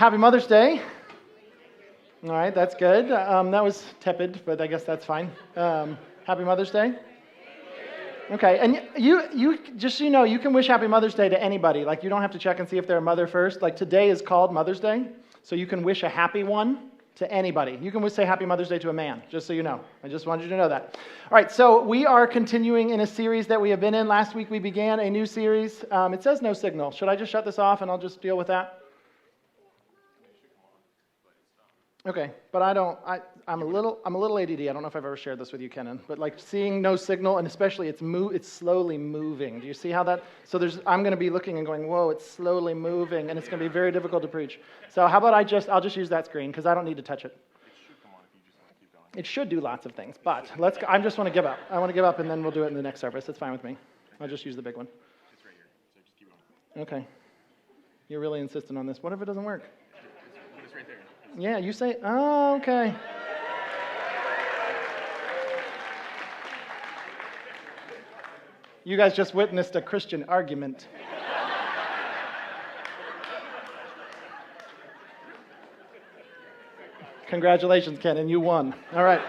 Happy Mother's Day. All right, that's good. That was tepid, but I guess that's fine. Happy Mother's Day. Okay, and you just so you know, you can wish Happy Mother's Day to anybody. Like, you don't have to check and see if they're a mother first. Like, today is called Mother's Day, so you can wish a happy one to anybody. You can say Happy Mother's Day to a man, just so you know. I just wanted you to know that. All right, so we are continuing in a series that we have been in. Last week we began a new series. It says no signal. Should I just shut this off and I'll just deal with that? Okay, but I'm a little ADD. I don't know if I've ever shared this with you, Kenan, but like seeing no signal, and especially it's slowly moving. Do you see how that? So I'm going to be looking and going, whoa, it's slowly moving, and it's going to be very difficult to preach. So how about I'll just use that screen because I don't need to touch it. It should come on if you just want to keep going. It should do lots of things, but I just want to give up. I want to give up, and then we'll do it in the next service. It's fine with me. I'll just use the big one. It's right here, so just keep going. Okay. You're really insistent on this. What if it doesn't work? It's right there. Yeah, you say, oh, okay. You guys just witnessed a Christian argument. Congratulations, Kenan, you won. All right.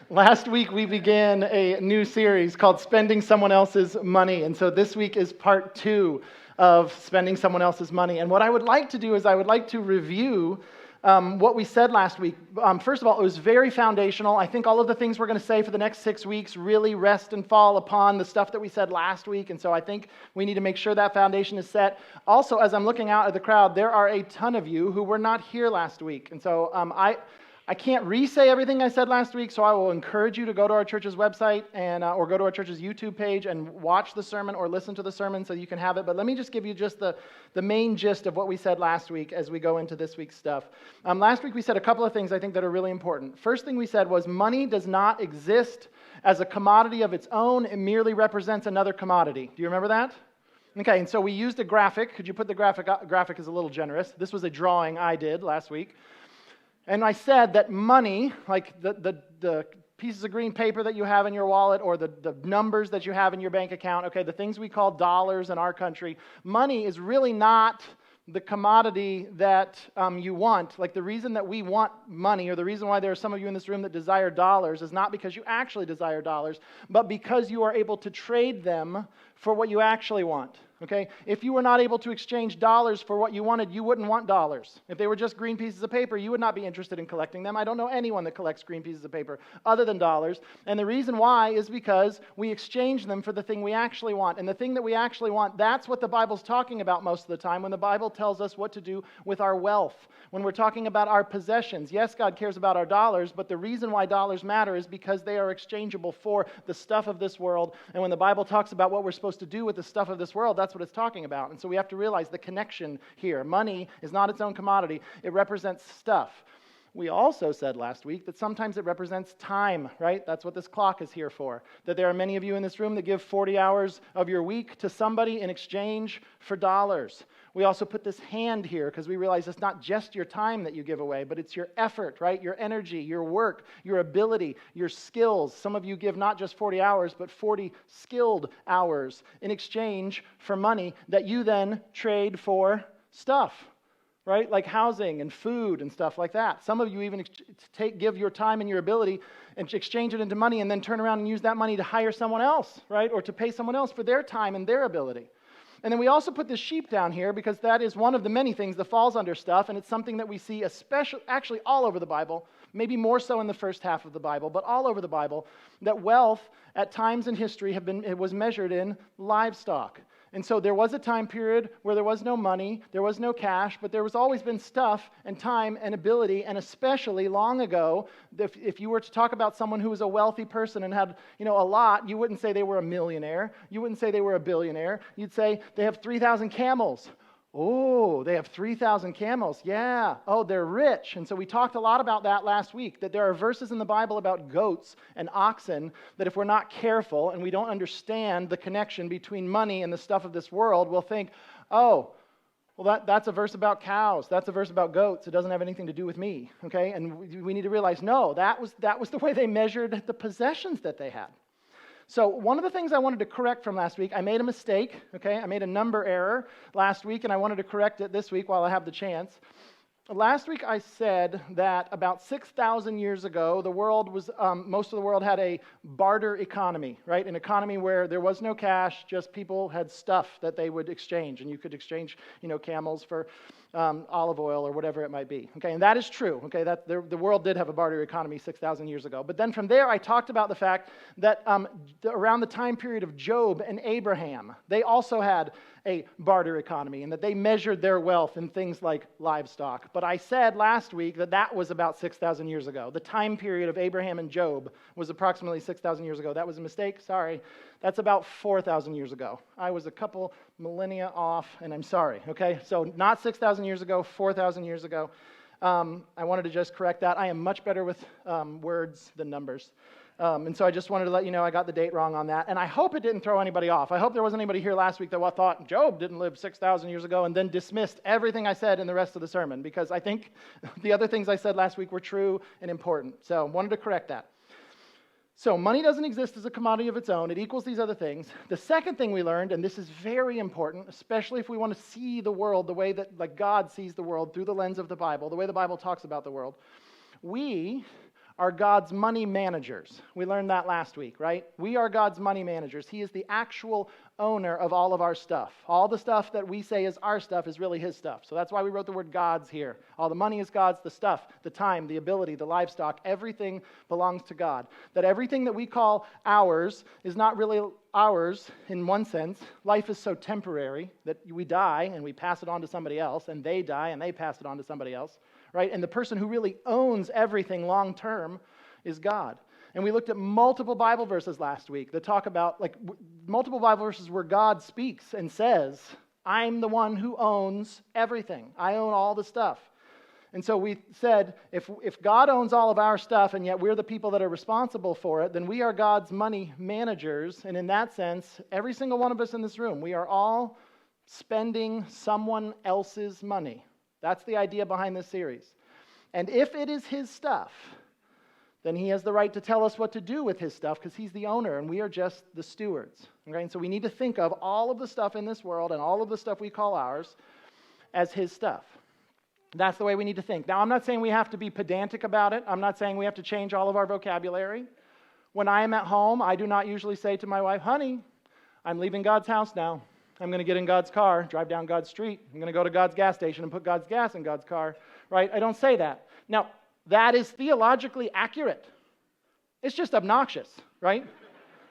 Last week we began a new series called Spending Someone Else's Money, and so this week is part 2 of spending someone else's money. And what I would like to do is I would like to review what we said last week. First of all, it was very foundational. I think all of the things we're going to say for the next 6 weeks really rest and fall upon the stuff that we said last week, and so I think we need to make sure that foundation is set. Also, as I'm looking out at the crowd, there are a ton of you who were not here last week, and so I can't re-say everything I said last week, so I will encourage you to go to our church's website and or go to our church's YouTube page and watch the sermon or listen to the sermon so you can have it. But let me just give you just the main gist of what we said last week as we go into this week's stuff. Last week we said a couple of things I think that are really important. First thing we said was money does not exist as a commodity of its own. It merely represents another commodity. Do you remember that? Okay, and so we used a graphic. Could you put the graphic up? Graphic is a little generous. This was a drawing I did last week. And I said that money, like the pieces of green paper that you have in your wallet or the numbers that you have in your bank account, okay, the things we call dollars in our country, money is really not the commodity that you want. Like the reason that we want money, or the reason why there are some of you in this room that desire dollars, is not because you actually desire dollars, but because you are able to trade them for what you actually want. Okay? If you were not able to exchange dollars for what you wanted, you wouldn't want dollars. If they were just green pieces of paper, you would not be interested in collecting them. I don't know anyone that collects green pieces of paper other than dollars. And the reason why is because we exchange them for the thing we actually want. And the thing that we actually want, that's what the Bible's talking about most of the time when the Bible tells us what to do with our wealth. When we're talking about our possessions, yes, God cares about our dollars, but the reason why dollars matter is because they are exchangeable for the stuff of this world. And when the Bible talks about what we're supposed to do with the stuff of this world, that's what it's talking about. And so we have to realize the connection here. Money is not its own commodity. It represents stuff. We also said last week that sometimes it represents time, right? That's what this clock is here for. That there are many of you in this room that give 40 hours of your week to somebody in exchange for dollars. We also put this hand here because we realize it's not just your time that you give away, but it's your effort, right? Your energy, your work, your ability, your skills. Some of you give not just 40 hours, but 40 skilled hours in exchange for money that you then trade for stuff, right? Like housing and food and stuff like that. Some of you even give your time and your ability and exchange it into money and then turn around and use that money to hire someone else, right? Or to pay someone else for their time and their ability. And then we also put this sheep down here because that is one of the many things that falls under stuff, and it's something that we see actually all over the Bible, maybe more so in the first half of the Bible, but all over the Bible, that wealth at times in history was measured in livestock. And so there was a time period where there was no money, there was no cash, but there was always been stuff and time and ability, and especially long ago, if you were to talk about someone who was a wealthy person and had, a lot, you wouldn't say they were a millionaire, you wouldn't say they were a billionaire, you'd say they have 3,000 camels. Oh, they have 3,000 camels. Yeah. Oh, they're rich. And so we talked a lot about that last week, that there are verses in the Bible about goats and oxen that if we're not careful and we don't understand the connection between money and the stuff of this world, we'll think, oh, well, that's a verse about cows. That's a verse about goats. It doesn't have anything to do with me. Okay? And we need to realize, no, that was the way they measured the possessions that they had. So one of the things I wanted to correct from last week, I made a mistake, okay? I made a number error last week, and I wanted to correct it this week while I have the chance. Last week I said that about 6,000 years ago, the world was, most of the world had a barter economy, right? An economy where there was no cash, just people had stuff that they would exchange, and you could exchange, camels for olive oil or whatever it might be. Okay, and that is true. Okay, that the world did have a barter economy 6,000 years ago. But then from there, I talked about the fact that around the time period of Job and Abraham, they also had a barter economy, and that they measured their wealth in things like livestock. But I said last week that that was about 6,000 years ago. The time period of Abraham and Job was approximately 6,000 years ago. That was a mistake. Sorry. That's about 4,000 years ago. I was a couple millennia off, and I'm sorry. Okay, so not 6,000 years ago, 4,000 years ago. I wanted to just correct that. I am much better with words than numbers. And so I just wanted to let you know I got the date wrong on that. And I hope it didn't throw anybody off. I hope there wasn't anybody here last week that thought Job didn't live 6,000 years ago and then dismissed everything I said in the rest of the sermon, because I think the other things I said last week were true and important. So I wanted to correct that. So money doesn't exist as a commodity of its own. It equals these other things. The second thing we learned, and this is very important, especially if we want to see the world the way that God sees the world through the lens of the Bible, the way the Bible talks about the world, we are God's money managers. We learned that last week, right? We are God's money managers. He is the actual owner of all of our stuff. All the stuff that we say is our stuff is really His stuff. So that's why we wrote the word God's here. All the money is God's, the stuff, the time, the ability, the livestock, everything belongs to God. That everything that we call ours is not really ours in one sense. Life is so temporary that we die and we pass it on to somebody else, and they die and they pass it on to somebody else. Right? And the person who really owns everything long term is God. And we looked at multiple Bible verses last week that talk about, multiple Bible verses where God speaks and says, I'm the one who owns everything. I own all the stuff. And so we said, if God owns all of our stuff and yet we're the people that are responsible for it, then we are God's money managers. And in that sense, every single one of us in this room, we are all spending someone else's money. That's the idea behind this series. And if it is His stuff, then He has the right to tell us what to do with His stuff, because He's the owner and we are just the stewards. Okay? And so we need to think of all of the stuff in this world and all of the stuff we call ours as His stuff. That's the way we need to think. Now, I'm not saying we have to be pedantic about it. I'm not saying we have to change all of our vocabulary. When I am at home, I do not usually say to my wife, honey, I'm leaving God's house now. I'm going to get in God's car, drive down God's street. I'm going to go to God's gas station and put God's gas in God's car, right? I don't say that. Now, that is theologically accurate. It's just obnoxious, right?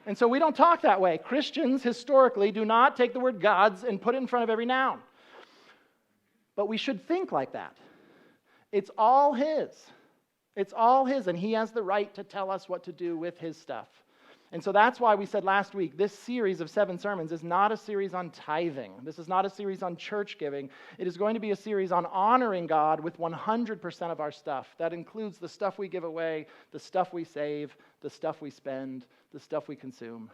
And so we don't talk that way. Christians historically do not take the word God's and put it in front of every noun. But we should think like that. It's all His. It's all His, and He has the right to tell us what to do with His stuff. And so that's why we said last week, this series of 7 sermons is not a series on tithing. This is not a series on church giving. It is going to be a series on honoring God with 100% of our stuff. That includes the stuff we give away, the stuff we save, the stuff we spend, the stuff we consume.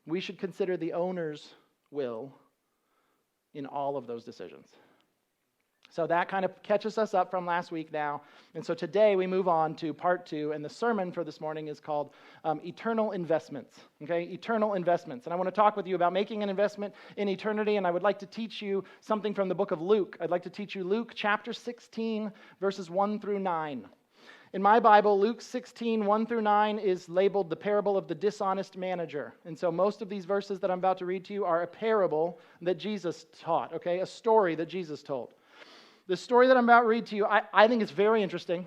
We should consider the owner's will in all of those decisions. So that kind of catches us up from last week now. And so today we move on to part 2, and the sermon for this morning is called Eternal Investments. Okay, Eternal Investments. And I want to talk with you about making an investment in eternity, and I would like to teach you something from the book of Luke. I'd like to teach you Luke chapter 16, verses 1 through 9. In my Bible, Luke 16, 1 through 9 is labeled the parable of the dishonest manager. And so most of these verses that I'm about to read to you are a parable that Jesus taught, okay, a story that Jesus told. The story that I'm about to read to you, I think it's very interesting.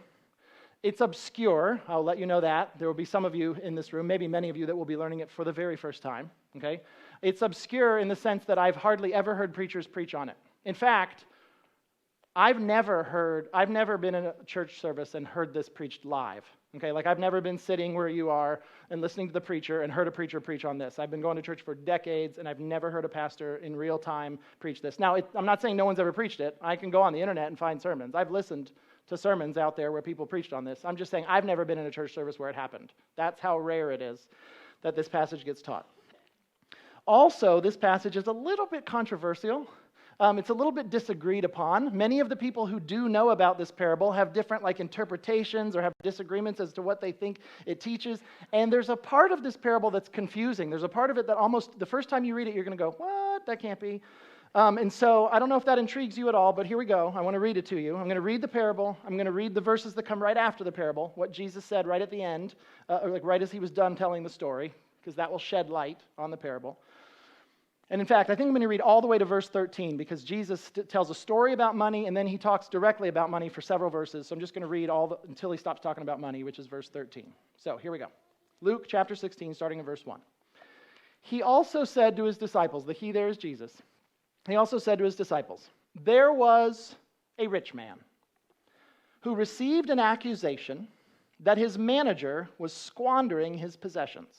It's obscure. I'll let you know that. There will be some of you in this room, maybe many of you, that will be learning it for the very first time. Okay? It's obscure in the sense that I've hardly ever heard preachers preach on it. In fact, I've never been in a church service and heard this preached live. Okay, like I've never been sitting where you are and listening to the preacher and heard a preacher preach on this. I've been going to church for decades, and I've never heard a pastor in real time preach this. Now, I'm not saying no one's ever preached it. I can go on the internet and find sermons. I've listened to sermons out there where people preached on this. I'm just saying I've never been in a church service where it happened. That's how rare it is that this passage gets taught. Also, this passage is a little bit controversial. It's a little bit disagreed upon. Many of the people who do know about this parable have different interpretations or have disagreements as to what they think it teaches. And there's a part of this parable that's confusing. There's a part of it that almost the first time you read it, you're going to go, what? That can't be. And so I don't know if that intrigues you at all, but here we go. I want to read it to you. I'm going to read the parable. I'm going to read the verses that come right after the parable, what Jesus said right at the end, right as he was done telling the story, because that will shed light on the parable. And in fact, I think I'm going to read all the way to verse 13, because Jesus tells a story about money, and then he talks directly about money for several verses. So I'm just going to read until he stops talking about money, which is verse 13. So here we go. Luke chapter 16, starting in verse 1. He also said to his disciples, the he there is Jesus. He also said to his disciples, there was a rich man who received an accusation that his manager was squandering his possessions.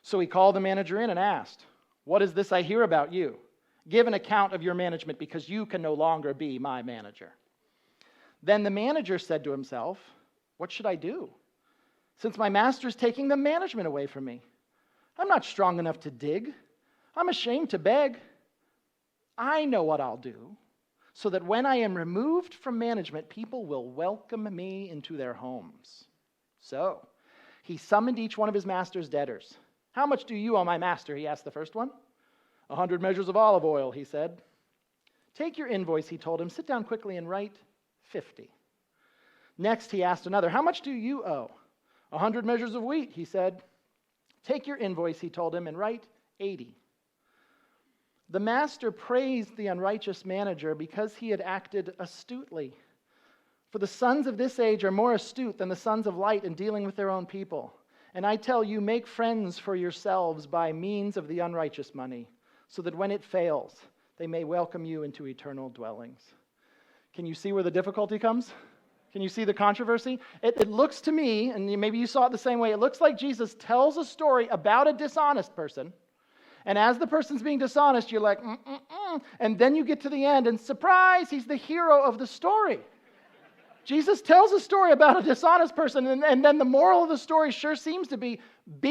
So he called the manager in and asked, what is this I hear about you? Give an account of your management, because you can no longer be my manager. Then the manager said to himself, what should I do, since my master is taking the management away from me? I'm not strong enough to dig. I'm ashamed to beg. I know what I'll do, so that when I am removed from management, people will welcome me into their homes. So he summoned each one of his master's debtors. How much do you owe my master? He asked the first one. 100 measures of olive oil, he said. Take your invoice, he told him. Sit down quickly and write 50. Next, he asked another, how much do you owe? 100 measures of wheat, he said. Take your invoice, he told him, and write 80. The master praised the unrighteous manager because he had acted astutely. For the sons of this age are more astute than the sons of light in dealing with their own people. And I tell you, make friends for yourselves by means of the unrighteous money, so that when it fails, they may welcome you into eternal dwellings. Can you see where the difficulty comes? Can you see the controversy? It looks to me, and maybe you saw it the same way, it looks like Jesus tells a story about a dishonest person. And as the person's being dishonest, you're like, and then you get to the end, and surprise, he's the hero of the story. Jesus tells a story about a dishonest person, and then the moral of the story sure seems to be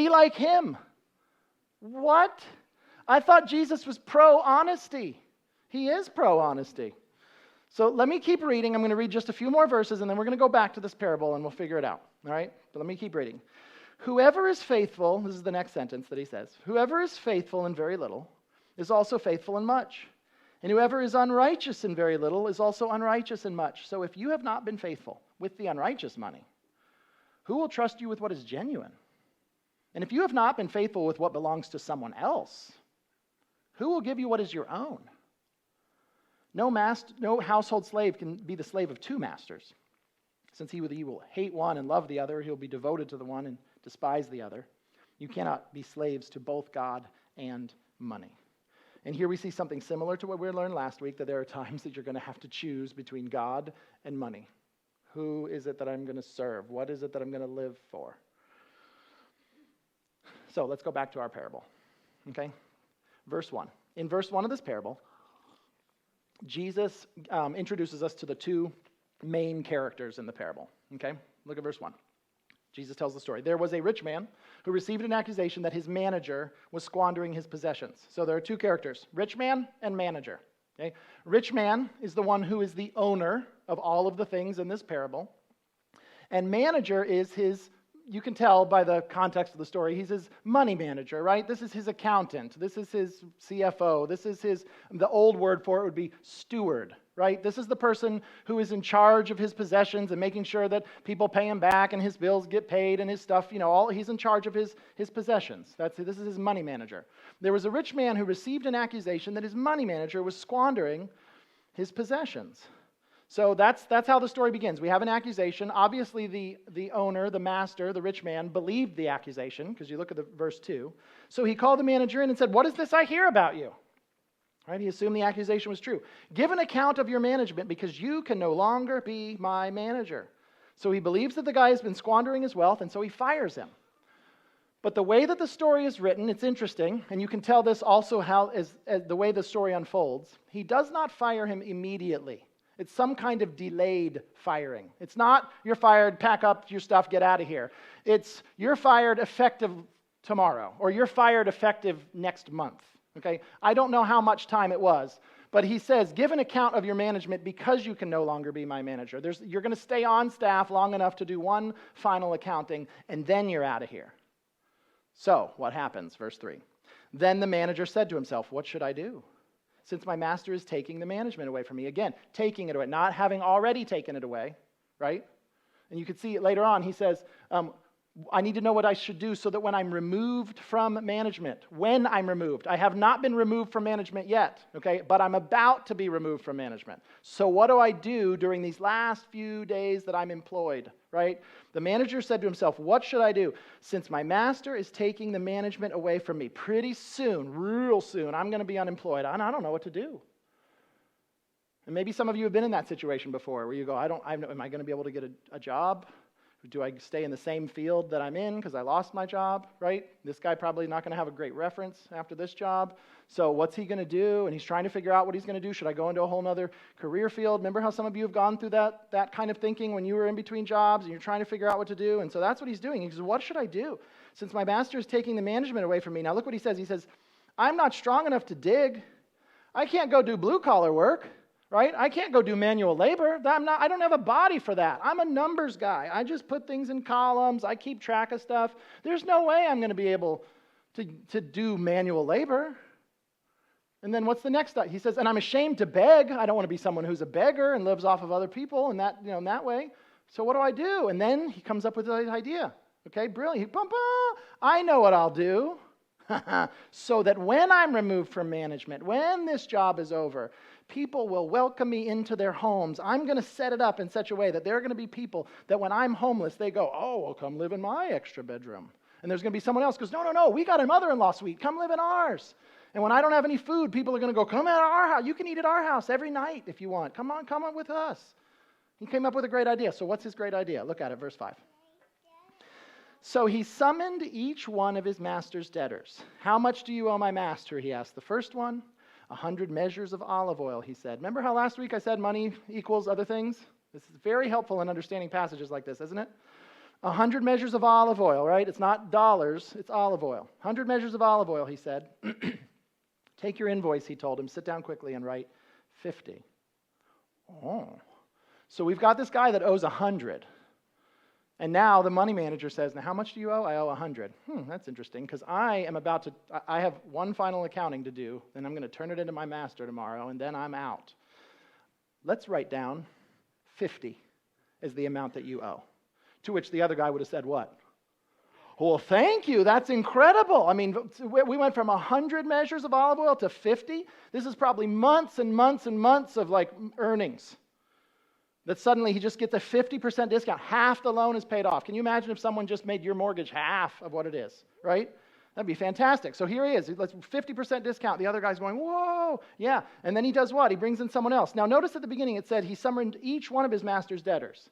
like him. What? I thought Jesus was pro-honesty. He is pro-honesty. So let me keep reading. I'm going to read just a few more verses, and then we're going to go back to this parable, and we'll figure it out. All right? But let me keep reading. Whoever is faithful, this is the next sentence that he says, whoever is faithful in very little is also faithful in much. And whoever is unrighteous in very little is also unrighteous in much. So if you have not been faithful with the unrighteous money, who will trust you with what is genuine? And if you have not been faithful with what belongs to someone else, who will give you what is your own? No household slave can be the slave of two masters. Since he will hate one and love the other, he'll be devoted to the one and despise the other. You cannot be slaves to both God and money. And here we see something similar to what we learned last week, that there are times that you're going to have to choose between God and money. Who is it that I'm going to serve? What is it that I'm going to live for? So let's go back to our parable. Okay? Verse 1. In verse 1 of this parable, Jesus introduces us to the two main characters in the parable. Okay? Look at verse 1. Jesus tells the story. There was a rich man who received an accusation that his manager was squandering his possessions. So there are two characters, rich man and manager. Okay? Rich man is the one who is the owner of all of the things in this parable. And manager is his, you can tell by the context of the story, he's his money manager, right? This is his accountant. This is his CFO. This is the old word for it would be steward, right? This is the person who is in charge of his possessions and making sure that people pay him back and his bills get paid and his stuff, he's in charge of his possessions. This is his money manager. There was a rich man who received an accusation that his money manager was squandering his possessions. So that's how the story begins. We have an accusation. Obviously, the owner, the master, the rich man, believed the accusation, because you look at the verse 2. So he called the manager in and said, what is this I hear about you? Right? He assumed the accusation was true. Give an account of your management, because you can no longer be my manager. So he believes that the guy has been squandering his wealth, and so he fires him. But the way that the story is written, it's interesting, and you can tell this also as the way the story unfolds. He does not fire him immediately. It's some kind of delayed firing. It's not, you're fired, pack up your stuff, get out of here. It's, you're fired effective tomorrow, or you're fired effective next month. Okay? I don't know how much time it was, But he says, give an account of your management because you can no longer be my manager. You're going to stay on staff long enough to do one final accounting, and then you're out of here. So, what happens? Verse 3. Then the manager said to himself, what should I do? Since my master is taking the management away from me. Again, taking it away, not having already taken it away, right? And you can see it later on. He says, I need to know what I should do so that when I'm removed from management, I have not been removed from management yet, okay, but I'm about to be removed from management. So what do I do during these last few days that I'm employed, right? The manager said to himself, what should I do? Since my master is taking the management away from me, pretty soon, real soon, I'm going to be unemployed, and I don't know what to do. And maybe some of you have been in that situation before where you go, am I going to be able to get a job? Do I stay in the same field that I'm in because I lost my job, right? This guy probably not going to have a great reference after this job. So what's he going to do? And he's trying to figure out what he's going to do. Should I go into a whole other career field? Remember how some of you have gone through that kind of thinking when you were in between jobs and you're trying to figure out what to do? And so that's what he's doing. He says, what should I do? Since my master is taking the management away from me. Now look what he says. He says, I'm not strong enough to dig. I can't go do blue-collar work. Right? I can't go do manual labor. I don't have a body for that. I'm a numbers guy. I just put things in columns. I keep track of stuff. There's no way I'm going to be able to do manual labor. And then what's the next step? He says, and I'm ashamed to beg. I don't want to be someone who's a beggar and lives off of other people and in that way. So what do I do? And then he comes up with an idea. Okay, brilliant. I know what I'll do. So that when I'm removed from management, when this job is over, people will welcome me into their homes. I'm going to set it up in such a way that there are going to be people that when I'm homeless, they go, oh, well, come live in my extra bedroom. And there's going to be someone else who goes, no, we got a mother-in-law suite. Come live in ours. And when I don't have any food, people are going to go, come at our house. You can eat at our house every night if you want. Come on with us. He came up with a great idea. So what's his great idea? Look at it, verse 5. So he summoned each one of his master's debtors. How much do you owe my master? He asked the first one. 100 measures of olive oil, he said. Remember how last week I said money equals other things? This is very helpful in understanding passages like this, isn't it? 100 measures of olive oil, right? It's not dollars, it's olive oil. 100 measures of olive oil, he said. Take your invoice, he told him. Sit down quickly and write 50. Oh. So we've got this guy that owes 100. And now the money manager says, now how much do you owe? I owe 100. That's interesting because I have one final accounting to do, then I'm going to turn it into my master tomorrow, and then I'm out. Let's write down 50 as the amount that you owe. To which the other guy would have said what? Well, thank you. That's incredible. I mean, we went from 100 measures of olive oil to 50. This is probably months and months and months of earnings. That suddenly he just gets a 50% discount. Half the loan is paid off. Can you imagine if someone just made your mortgage half of what it is, right? That'd be fantastic. So here he is. Let's 50% discount. The other guy's going, whoa, yeah. And then he does what? He brings in someone else. Now notice at the beginning it said he summoned each one of his master's debtors.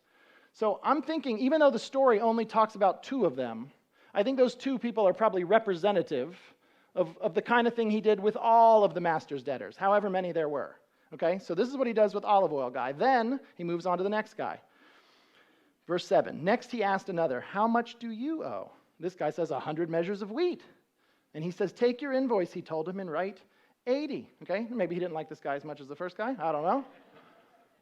So I'm thinking, even though the story only talks about two of them, I think those two people are probably representative of the kind of thing he did with all of the master's debtors, however many there were. Okay, so this is what he does with olive oil guy. Then he moves on to the next guy. Verse 7. Next he asked another, how much do you owe? This guy says 100 measures of wheat. And he says, take your invoice, he told him, and write 80. Okay, maybe he didn't like this guy as much as the first guy. I don't know.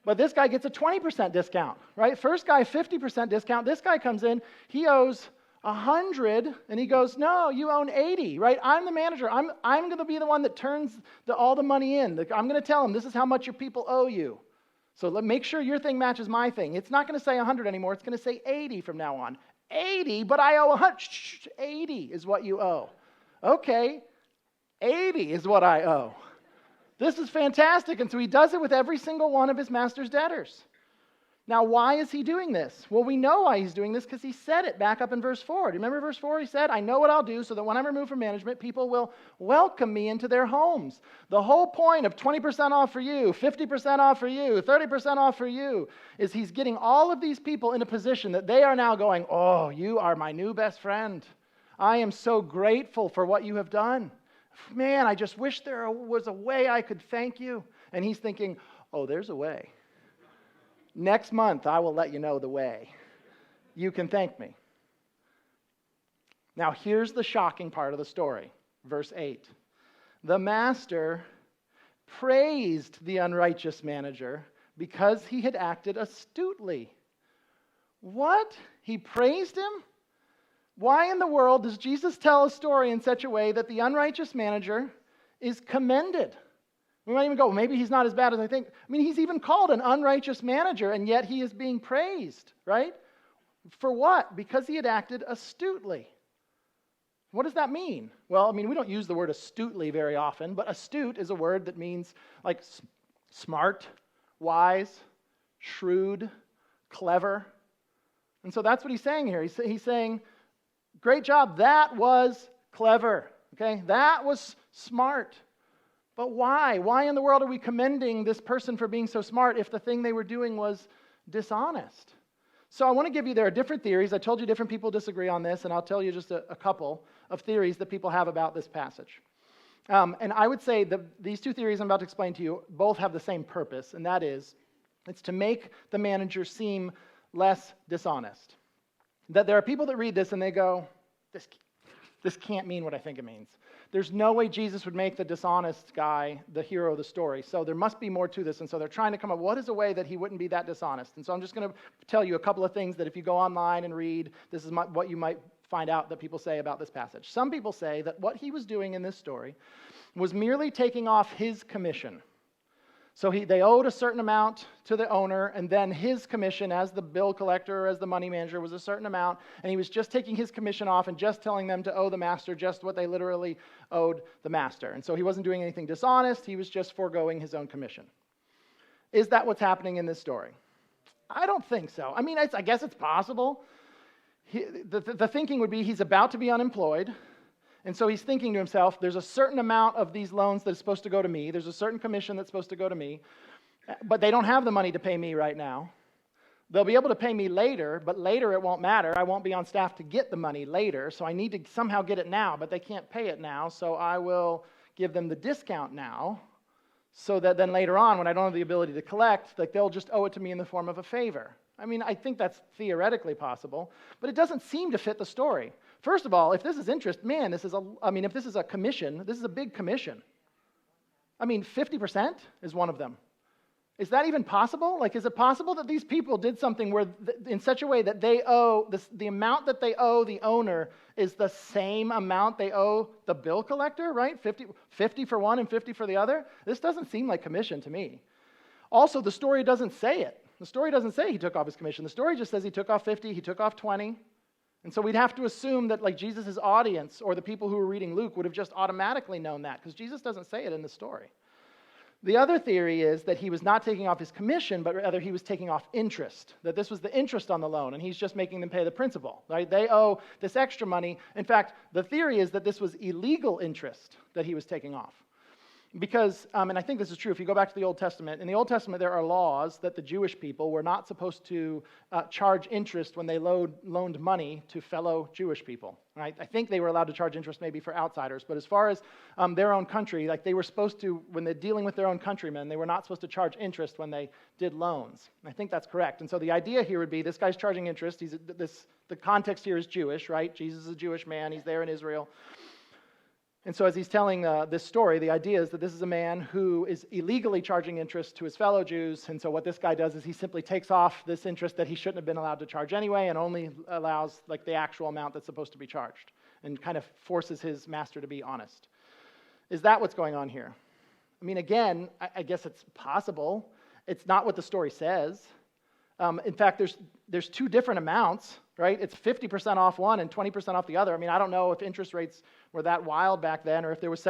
But this guy gets a 20% discount, right? First guy, 50% discount. This guy comes in, he owes 100, and he goes, no, you own 80, right? I'm the manager. I'm going to be the one that turns all the money in. I'm going to tell him this is how much your people owe you. So make sure your thing matches my thing. It's not going to say 100 anymore. It's going to say 80 from now on. 80, but I owe 100. 80 is what you owe. Okay, 80 is what I owe. This is fantastic. And so he does it with every single one of his master's debtors. Now, why is he doing this? Well, we know why he's doing this because he said it back up in verse 4. Do you remember verse 4? He said, I know what I'll do so that when I'm removed from management, people will welcome me into their homes. The whole point of 20% off for you, 50% off for you, 30% off for you, is he's getting all of these people in a position that they are now going, oh, you are my new best friend. I am so grateful for what you have done. Man, I just wish there was a way I could thank you. And he's thinking, oh, there's a way. Next month, I will let you know the way. You can thank me. Now, here's the shocking part of the story. Verse 8. The master praised the unrighteous manager because he had acted astutely. What? He praised him? Why in the world does Jesus tell a story in such a way that the unrighteous manager is commended? We might even go, maybe he's not as bad as I think. I mean, he's even called an unrighteous manager, and yet he is being praised, right? For what? Because he had acted astutely. What does that mean? Well, I mean, we don't use the word astutely very often, but astute is a word that means like smart, wise, shrewd, clever. And so that's what he's saying here. He's saying, great job, that was clever, okay? That was smart. But why? Why in the world are we commending this person for being so smart if the thing they were doing was dishonest? So I want to give you, there are different theories. I told you different people disagree on this, and I'll tell you just a couple of theories that people have about this passage. And I would say that these two theories I'm about to explain to you both have the same purpose, and that is, it's to make the manager seem less dishonest. That there are people that read this and they go, this can't mean what I think it means. There's no way Jesus would make the dishonest guy the hero of the story. So there must be more to this. And so they're trying to come up, what is a way that he wouldn't be that dishonest? And so I'm just going to tell you a couple of things that if you go online and read, this is what you might find out that people say about this passage. Some people say that what he was doing in this story was merely taking off his commission. So they owed a certain amount to the owner, and then his commission as the bill collector or as the money manager was a certain amount, and he was just taking his commission off and just telling them to owe the master just what they literally owed the master. And so he wasn't doing anything dishonest, he was just foregoing his own commission. Is that what's happening in this story? I don't think so. I mean, I guess it's possible. The thinking would be he's about to be unemployed, and so he's thinking to himself, there's a certain amount of these loans that's supposed to go to me. There's a certain commission that's supposed to go to me. But they don't have the money to pay me right now. They'll be able to pay me later, but later it won't matter. I won't be on staff to get the money later, so I need to somehow get it now, but they can't pay it now, so I will give them the discount now, so that then later on, when I don't have the ability to collect, like they'll just owe it to me in the form of a favor. I mean, I think that's theoretically possible, but it doesn't seem to fit the story. First of all, if this is interest, man, if this is a commission, this is a big commission. I mean, 50% is one of them. Is that even possible? Like, is it possible that these people did something where, in such a way that they owe, the amount that they owe the owner is the same amount they owe the bill collector, right? 50 for one and 50 for the other? This doesn't seem like commission to me. Also, the story doesn't say it. The story doesn't say he took off his commission. The story just says he took off 50, he took off 20. And so we'd have to assume that like Jesus' audience or the people who were reading Luke would have just automatically known that because Jesus doesn't say it in the story. The other theory is that he was not taking off his commission, but rather he was taking off interest, that this was the interest on the loan, and he's just making them pay the principal. Right? They owe this extra money. In fact, the theory is that this was illegal interest that he was taking off. Because, and I think this is true, if you go back to the Old Testament, in the Old Testament there are laws that the Jewish people were not supposed to charge interest when they loaned money to fellow Jewish people. Right? I think they were allowed to charge interest maybe for outsiders, but as far as their own country, like they were supposed to, when they're dealing with their own countrymen, they were not supposed to charge interest when they did loans. I think that's correct. And so the idea here would be this guy's charging interest. The context here is Jewish, right? Jesus is a Jewish man. He's there in Israel. And so as he's telling this story, the idea is that this is a man who is illegally charging interest to his fellow Jews. And so what this guy does is he simply takes off this interest that he shouldn't have been allowed to charge anyway and only allows like the actual amount that's supposed to be charged and kind of forces his master to be honest. Is that what's going on here? I mean, again, I guess it's possible. It's not what the story says. In fact, there's two different amounts, right? It's 50% off one and 20% off the other. I mean, I don't know if interest rates were that wild back then, or if there was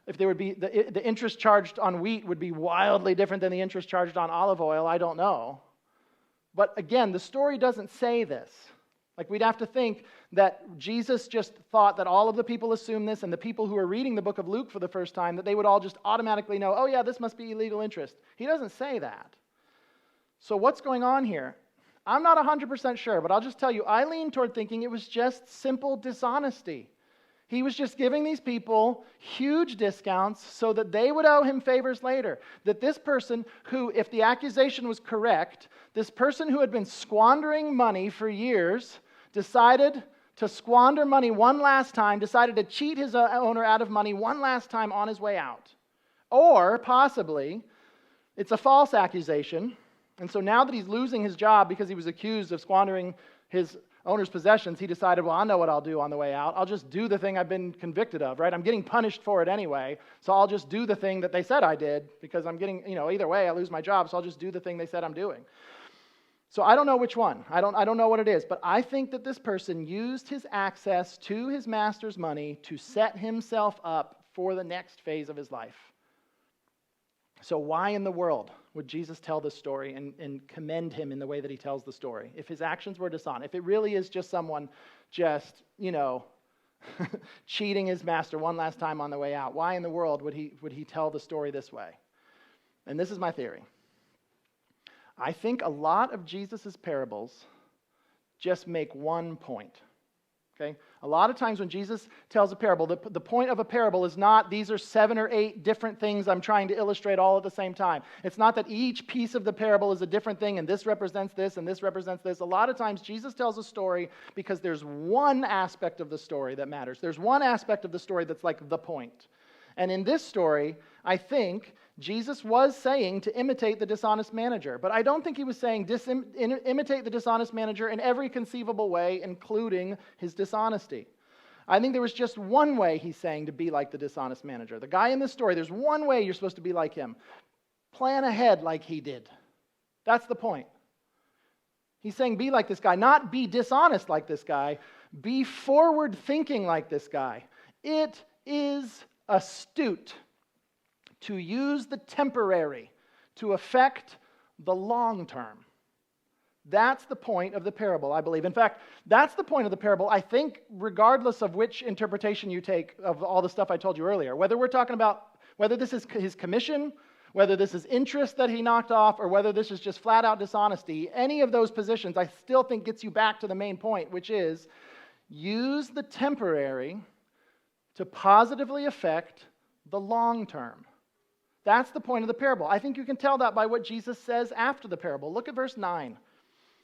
if there would be the interest charged on wheat would be wildly different than the interest charged on olive oil. I don't know. But again, the story doesn't say this. Like we'd have to think that Jesus just thought that all of the people assume this, and the people who are reading the book of Luke for the first time, that they would all just automatically know, oh yeah, this must be illegal interest. He doesn't say that. So what's going on here? I'm not 100% sure, but I'll just tell you, I lean toward thinking it was just simple dishonesty. He was just giving these people huge discounts so that they would owe him favors later. That this person who, if the accusation was correct, this person who had been squandering money for years decided to squander money one last time, decided to cheat his owner out of money one last time on his way out. Or possibly, it's a false accusation, and so now that he's losing his job because he was accused of squandering his owner's possessions, he decided, well, I know what I'll do on the way out. I'll just do the thing I've been convicted of, right? I'm getting punished for it anyway, so I'll just do the thing that they said I did because I'm getting, either way, I lose my job, so I'll just do the thing they said I'm doing. So I don't know which one. I don't know what it is, but I think that this person used his access to his master's money to set himself up for the next phase of his life. So why in the world would Jesus tell this story and commend him in the way that he tells the story? If his actions were dishonest, if it really is just someone cheating his master one last time on the way out, why in the world would he tell the story this way? And this is my theory. I think a lot of Jesus' parables just make one point. Okay? A lot of times when Jesus tells a parable, the point of a parable is not these are 7 or 8 different things I'm trying to illustrate all at the same time. It's not that each piece of the parable is a different thing and this represents this and this represents this. A lot of times Jesus tells a story because there's one aspect of the story that matters. There's one aspect of the story that's like the point. And in this story, I think Jesus was saying to imitate the dishonest manager. But I don't think he was saying imitate the dishonest manager in every conceivable way, including his dishonesty. I think there was just one way he's saying to be like the dishonest manager. The guy in this story, there's one way you're supposed to be like him. Plan ahead like he did. That's the point. He's saying be like this guy, not be dishonest like this guy. Be forward thinking like this guy. It is astute to use the temporary to affect the long term. That's the point of the parable, I believe. In fact, that's the point of the parable, I think, regardless of which interpretation you take of all the stuff I told you earlier. Whether we're talking about whether this is his commission, whether this is interest that he knocked off, or whether this is just flat-out dishonesty, any of those positions I still think gets you back to the main point, which is use the temporary to positively affect the long term. That's the point of the parable. I think you can tell that by what Jesus says after the parable. Look at verse 9.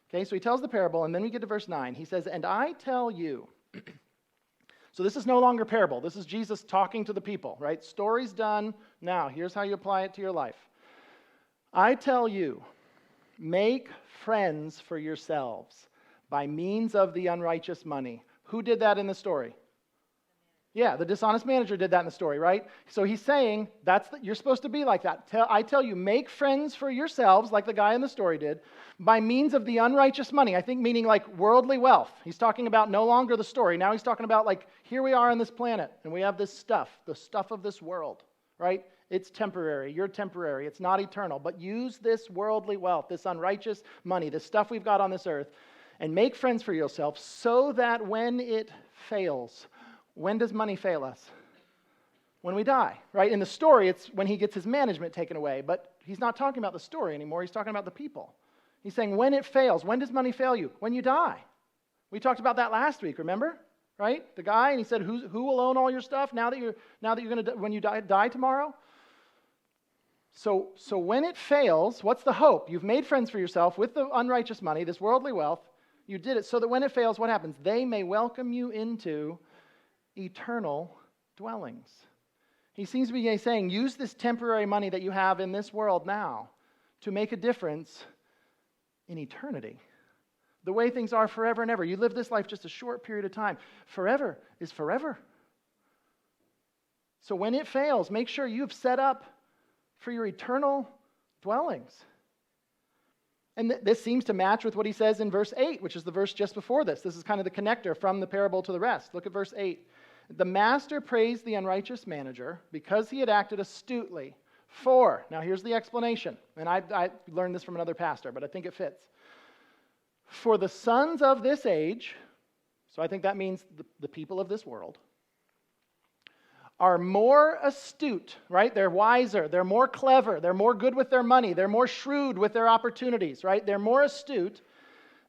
Okay, so he tells the parable, and then we get to verse 9. He says, and I tell you. So this is no longer parable. This is Jesus talking to the people, right? Story's done. Now, here's how you apply it to your life. I tell you, make friends for yourselves by means of the unrighteous money. Who did that in the story? Yeah, the dishonest manager did that in the story, right? So he's saying you're supposed to be like that. I tell you, make friends for yourselves, like the guy in the story did, by means of the unrighteous money. I think meaning like worldly wealth. He's talking about no longer the story. Now he's talking about like, here we are on this planet, and we have this stuff, the stuff of this world, right? It's temporary. You're temporary. It's not eternal. But use this worldly wealth, this unrighteous money, this stuff we've got on this earth, and make friends for yourself so that when it fails. When does money fail us? When we die, right? In the story, it's when he gets his management taken away, but he's not talking about the story anymore. He's talking about the people. He's saying when it fails. When does money fail you? When you die. We talked about that last week, remember? Right? The guy, and he said, who will own all your stuff now that you're going to, when you die tomorrow? So when it fails, what's the hope? You've made friends for yourself with the unrighteous money, this worldly wealth. You did it so that when it fails, what happens? They may welcome you into eternal dwellings. He seems to be saying, use this temporary money that you have in this world now to make a difference in eternity. The way things are forever and ever. You live this life just a short period of time. Forever is forever. So when it fails, make sure you've set up for your eternal dwellings. And this seems to match with what he says in verse 8, which is the verse just before this. This is kind of the connector from the parable to the rest. Look at verse 8. The master praised the unrighteous manager because he had acted astutely. Now here's the explanation. And I learned this from another pastor, but I think it fits. For the sons of this age, so I think that means the people of this world, are more astute, right? They're wiser, they're more clever, they're more good with their money, they're more shrewd with their opportunities, right? They're more astute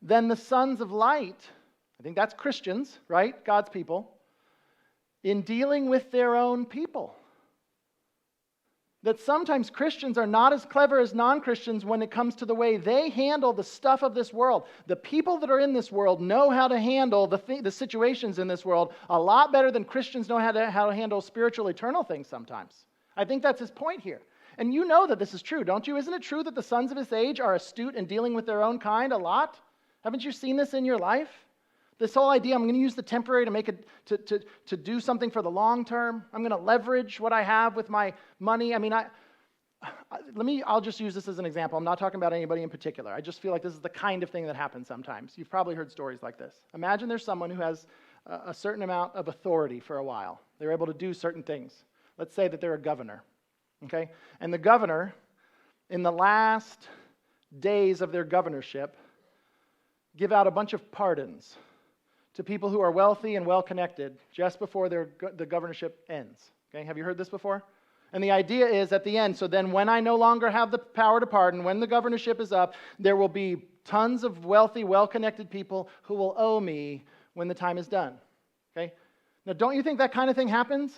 than the sons of light. I think that's Christians, right? God's people. In dealing with their own people. That sometimes Christians are not as clever as non-Christians when it comes to the way they handle the stuff of this world. The people that are in this world know how to handle the situations in this world a lot better than Christians know how to handle spiritual eternal things sometimes. I think that's his point here. And you know that this is true, don't you? Isn't it true that the sons of his age are astute in dealing with their own kind a lot? Haven't you seen this in your life? This whole idea, I'm going to use the temporary to make it, to do something for the long term. I'm going to leverage what I have with my money. I mean, I'll just use this as an example. I'm not talking about anybody in particular. I just feel like this is the kind of thing that happens sometimes. You've probably heard stories like this. Imagine there's someone who has a certain amount of authority for a while. They're able to do certain things. Let's say that they're a governor, okay? And the governor, in the last days of their governorship, give out a bunch of pardons to people who are wealthy and well-connected just before the governorship ends. Okay, have you heard this before? And the idea is at the end, so then when I no longer have the power to pardon, when the governorship is up, there will be tons of wealthy, well-connected people who will owe me when the time is done. Okay? Now, don't you think that kind of thing happens?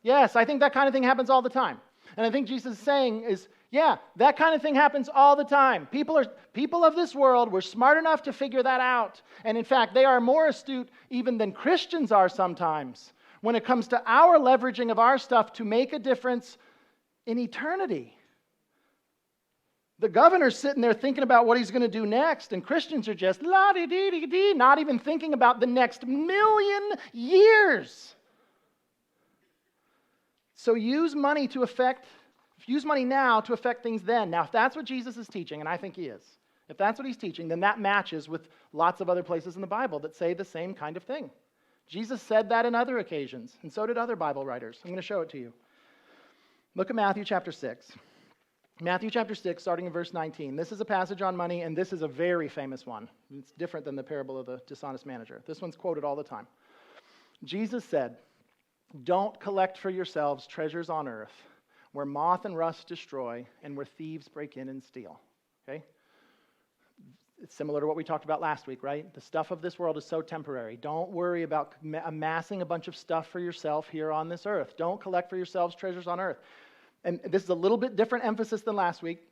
Yes, I think that kind of thing happens all the time. And I think Jesus is saying is, yeah, that kind of thing happens all the time. People of this world were smart enough to figure that out. And in fact, they are more astute even than Christians are sometimes when it comes to our leveraging of our stuff to make a difference in eternity. The governor's sitting there thinking about what he's going to do next, and Christians are just la-di-dee-dee-dee, not even thinking about the next 1,000,000 years. So use money now to affect things then. Now, if that's what Jesus is teaching, and I think he is, if that's what he's teaching, then that matches with lots of other places in the Bible that say the same kind of thing. Jesus said that in other occasions, and so did other Bible writers. I'm going to show it to you. Look at Matthew chapter 6. Matthew chapter 6, starting in verse 19. This is a passage on money, and this is a very famous one. It's different than the parable of the dishonest manager. This one's quoted all the time. Jesus said, "Don't collect for yourselves treasures on earth, where moth and rust destroy, and where thieves break in and steal." Okay? It's similar to what we talked about last week, right? The stuff of this world is so temporary. Don't worry about amassing a bunch of stuff for yourself here on this earth. Don't collect for yourselves treasures on earth. And this is a little bit different emphasis than last week.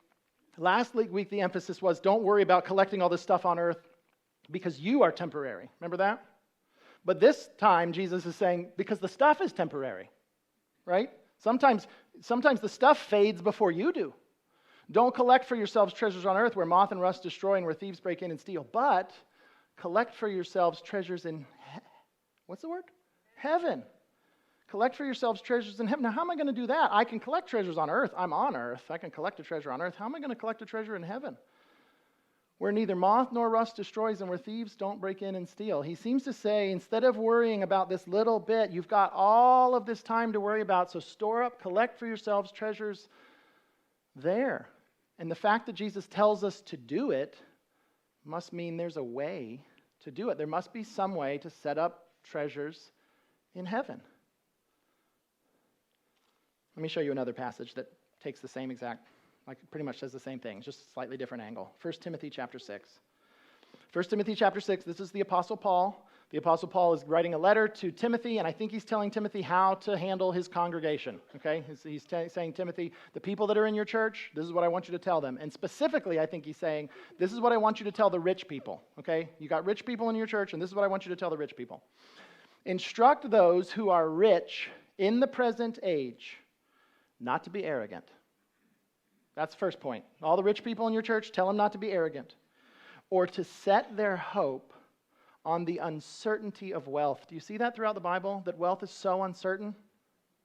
Last week, the emphasis was don't worry about collecting all this stuff on earth because you are temporary. Remember that? But this time, Jesus is saying, because the stuff is temporary, right? Sometimes the stuff fades before you do. Don't collect for yourselves treasures on earth where moth and rust destroy and where thieves break in and steal, but collect for yourselves treasures in, what's the word? Heaven. Collect for yourselves treasures in heaven. Now, how am I going to do that? I can collect treasures on earth. I'm on earth. I can collect a treasure on earth. How am I going to collect a treasure in heaven? Where neither moth nor rust destroys and where thieves don't break in and steal. He seems to say, instead of worrying about this little bit, you've got all of this time to worry about, so store up, collect for yourselves treasures there. And the fact that Jesus tells us to do it must mean there's a way to do it. There must be some way to set up treasures in heaven. Let me show you another passage that takes the same exact, like pretty much says the same thing, just a slightly different angle. 1 Timothy chapter 6. 1 Timothy chapter 6, this is the Apostle Paul. The Apostle Paul is writing a letter to Timothy, and I think he's telling Timothy how to handle his congregation, okay? He's saying, Timothy, the people that are in your church, this is what I want you to tell them. And specifically, I think he's saying, this is what I want you to tell the rich people, okay? You got rich people in your church, and this is what I want you to tell the rich people. Instruct those who are rich in the present age not to be arrogant. That's the first point. All the rich people in your church, tell them not to be arrogant. Or to set their hope on the uncertainty of wealth. Do you see that throughout the Bible? That wealth is so uncertain?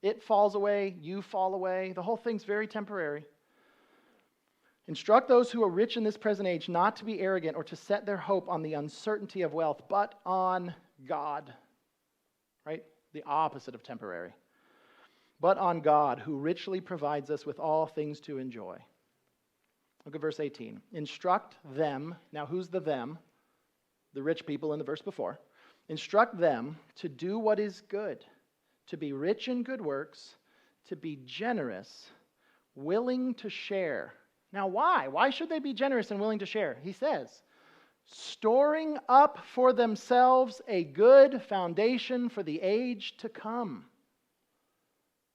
It falls away, you fall away. The whole thing's very temporary. Instruct those who are rich in this present age not to be arrogant or to set their hope on the uncertainty of wealth, but on God. Right? The opposite of temporary. But on God, who richly provides us with all things to enjoy. Look at verse 18. Instruct them. Now, who's the them? The rich people in the verse before. Instruct them to do what is good, to be rich in good works, to be generous, willing to share. Now, why? Why should they be generous and willing to share? He says, storing up for themselves a good foundation for the age to come.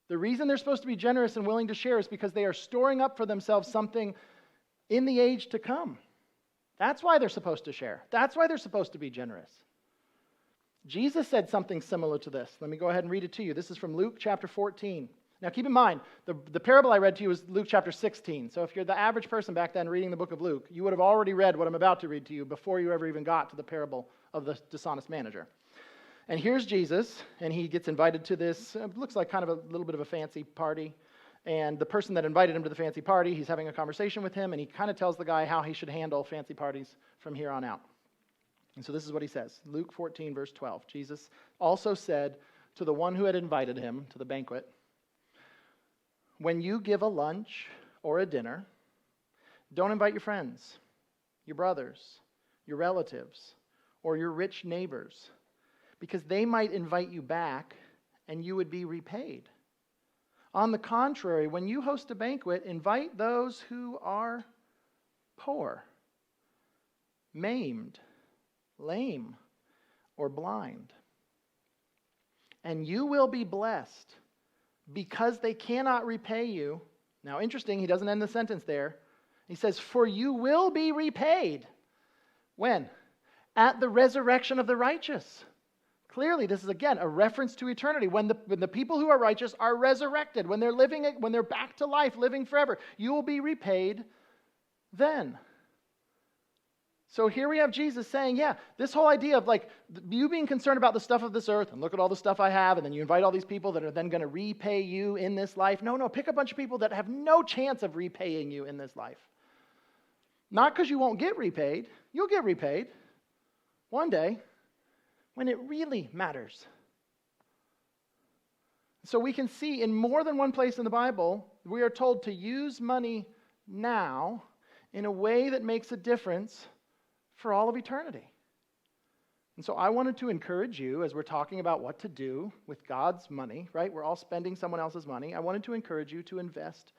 The reason they're supposed to be generous and willing to share is because they are storing up for themselves something in the age to come. That's why they're supposed to share. That's why they're supposed to be generous. Jesus said something similar to this. Let me go ahead and read it to you. This is from Luke chapter 14. Now keep in mind, the parable I read to you was Luke chapter 16. So if you're the average person back then reading the book of Luke, you would have already read what I'm about to read to you before you ever even got to the parable of the dishonest manager. And here's Jesus, and he gets invited to this, looks like kind of a little bit of a fancy party. And the person that invited him to the fancy party, he's having a conversation with him, and he kind of tells the guy how he should handle fancy parties from here on out. And so this is what he says. Luke 14, verse 12. Jesus also said to the one who had invited him to the banquet, when you give a lunch or a dinner, don't invite your friends, your brothers, your relatives, or your rich neighbors, because they might invite you back and you would be repaid. On the contrary, when you host a banquet, invite those who are poor, maimed, lame, or blind. And you will be blessed because they cannot repay you. Now, interesting, he doesn't end the sentence there. He says, for you will be repaid. When? At the resurrection of the righteous. Clearly, this is, again, a reference to eternity. When the people who are righteous are resurrected, when they're back to life, living forever, you will be repaid then. So here we have Jesus saying, yeah, this whole idea of like you being concerned about the stuff of this earth and look at all the stuff I have, and then you invite all these people that are then going to repay you in this life. No, pick a bunch of people that have no chance of repaying you in this life. Not because you won't get repaid. You'll get repaid one day when it really matters. So we can see in more than one place in the Bible, we are told to use money now in a way that makes a difference for all of eternity. And so I wanted to encourage you, as we're talking about what to do with God's money, right? We're all spending someone else's money. I wanted to encourage you to invest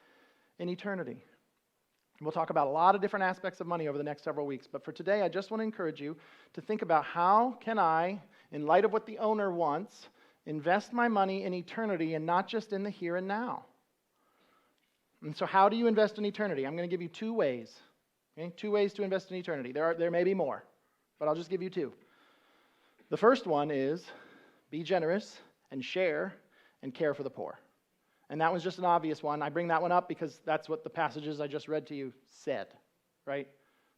in eternity. We'll talk about a lot of different aspects of money over the next several weeks, but for today, I just want to encourage you to think about how can I, in light of what the owner wants, invest my money in eternity and not just in the here and now. And so how do you invest in eternity? I'm going to give you two ways. Okay? 2 ways to invest in eternity. There may be more, but I'll just give you 2. The first one is be generous and share and care for the poor. And that was just an obvious one. I bring that one up because that's what the passages I just read to you said, right?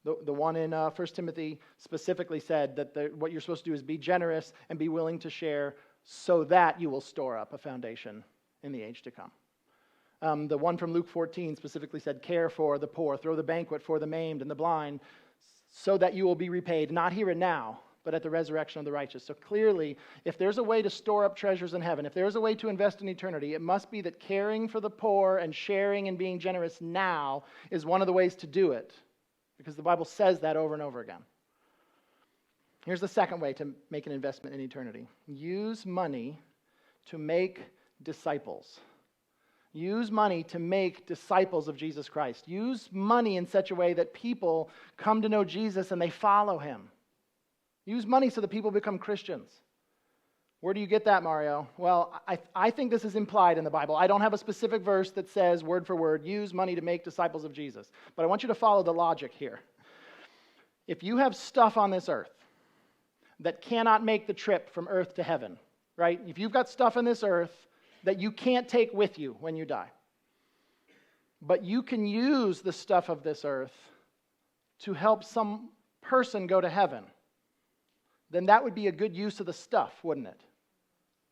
The one in 1 Timothy specifically said that what you're supposed to do is be generous and be willing to share so that you will store up a foundation in the age to come. The one from Luke 14 specifically said, care for the poor, throw the banquet for the maimed and the blind, so that you will be repaid, not here and now, but at the resurrection of the righteous. So clearly, if there's a way to store up treasures in heaven, if there's a way to invest in eternity, it must be that caring for the poor and sharing and being generous now is one of the ways to do it, because the Bible says that over and over again. Here's the second way to make an investment in eternity. Use money to make disciples. Use money to make disciples of Jesus Christ. Use money in such a way that people come to know Jesus and they follow him. Use money so that people become Christians. Where do you get that, Mario? Well, I think this is implied in the Bible. I don't have a specific verse that says, word for word, use money to make disciples of Jesus. But I want you to follow the logic here. If you have stuff on this earth that cannot make the trip from earth to heaven, right? If you've got stuff on this earth that you can't take with you when you die, but you can use the stuff of this earth to help some person go to heaven, then that would be a good use of the stuff, wouldn't it?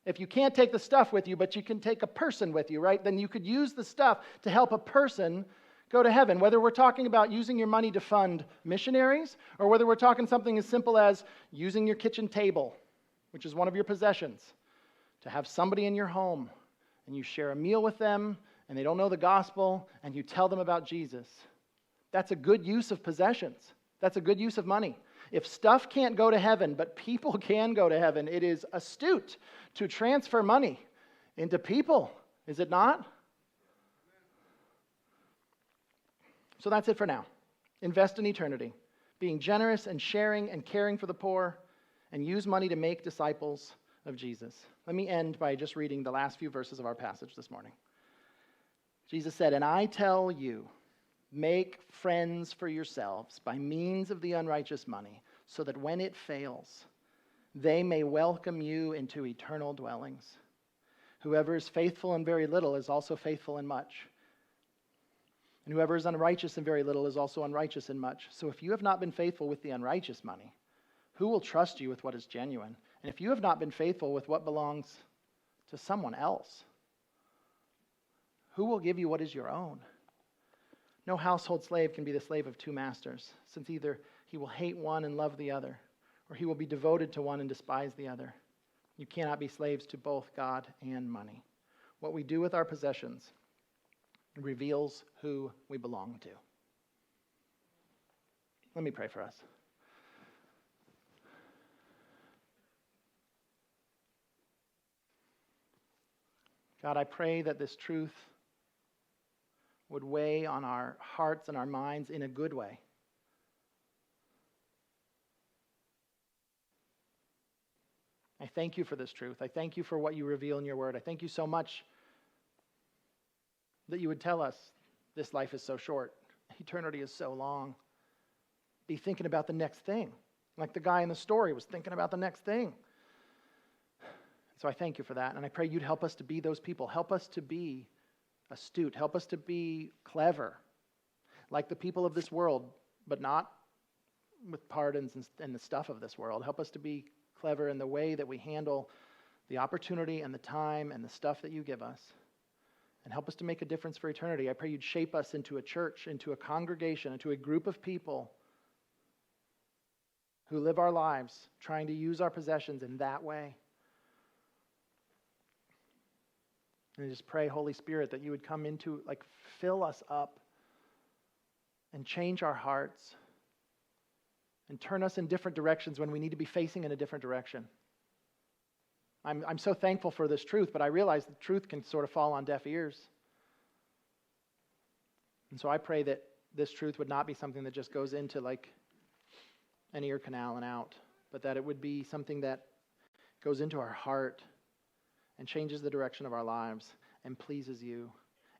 If you can't take the stuff with you, but you can take a person with you, right? Then you could use the stuff to help a person go to heaven. Whether we're talking about using your money to fund missionaries, or whether we're talking something as simple as using your kitchen table, which is one of your possessions, to have somebody in your home, and you share a meal with them, and they don't know the gospel, and you tell them about Jesus. That's a good use of possessions. That's a good use of money. If stuff can't go to heaven, but people can go to heaven, it is astute to transfer money into people, is it not? So that's it for now. Invest in eternity, being generous and sharing and caring for the poor, and use money to make disciples of Jesus. Let me end by just reading the last few verses of our passage this morning. Jesus said, "And I tell you, make friends for yourselves by means of the unrighteous money, so that when it fails, they may welcome you into eternal dwellings. Whoever is faithful in very little is also faithful in much. And whoever is unrighteous in very little is also unrighteous in much. So if you have not been faithful with the unrighteous money, who will trust you with what is genuine? And if you have not been faithful with what belongs to someone else, who will give you what is your own? No household slave can be the slave of two masters, since either he will hate one and love the other, or he will be devoted to one and despise the other. You cannot be slaves to both God and money. What we do with our possessions reveals who we belong to. Let me pray for us. God, I pray that this truth would weigh on our hearts and our minds in a good way. I thank you for this truth. I thank you for what you reveal in your word. I thank you so much that you would tell us this life is so short. Eternity is so long. Be thinking about the next thing. Like the guy in the story was thinking about the next thing. So I thank you for that. And I pray you'd help us to be those people. Help us to be astute. Help us to be clever. Like the people of this world, but not with pardons and the stuff of this world. Help us to be clever in the way that we handle the opportunity and the time and the stuff that you give us. And help us to make a difference for eternity. I pray you'd shape us into a church, into a congregation, into a group of people who live our lives trying to use our possessions in that way. And I just pray, Holy Spirit, that you would come into, fill us up and change our hearts and turn us in different directions when we need to be facing in a different direction. I'm so thankful for this truth, but I realize the truth can sort of fall on deaf ears. And so I pray that this truth would not be something that just goes into an ear canal and out, but that it would be something that goes into our heart and changes the direction of our lives and pleases you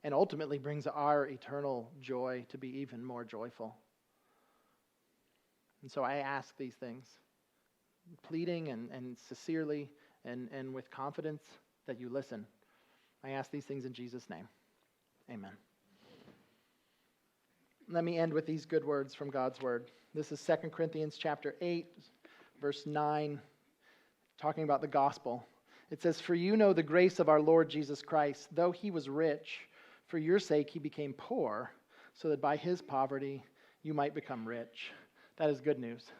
and ultimately brings our eternal joy to be even more joyful. And so I ask these things, pleading and sincerely and with confidence that you listen. I ask these things in Jesus' name. Amen. Let me end with these good words from God's word. This is 2 Corinthians chapter 8, verse 9, talking about the gospel. It says, "For you know the grace of our Lord Jesus Christ, though he was rich, for your sake he became poor, so that by his poverty you might become rich." That is good news.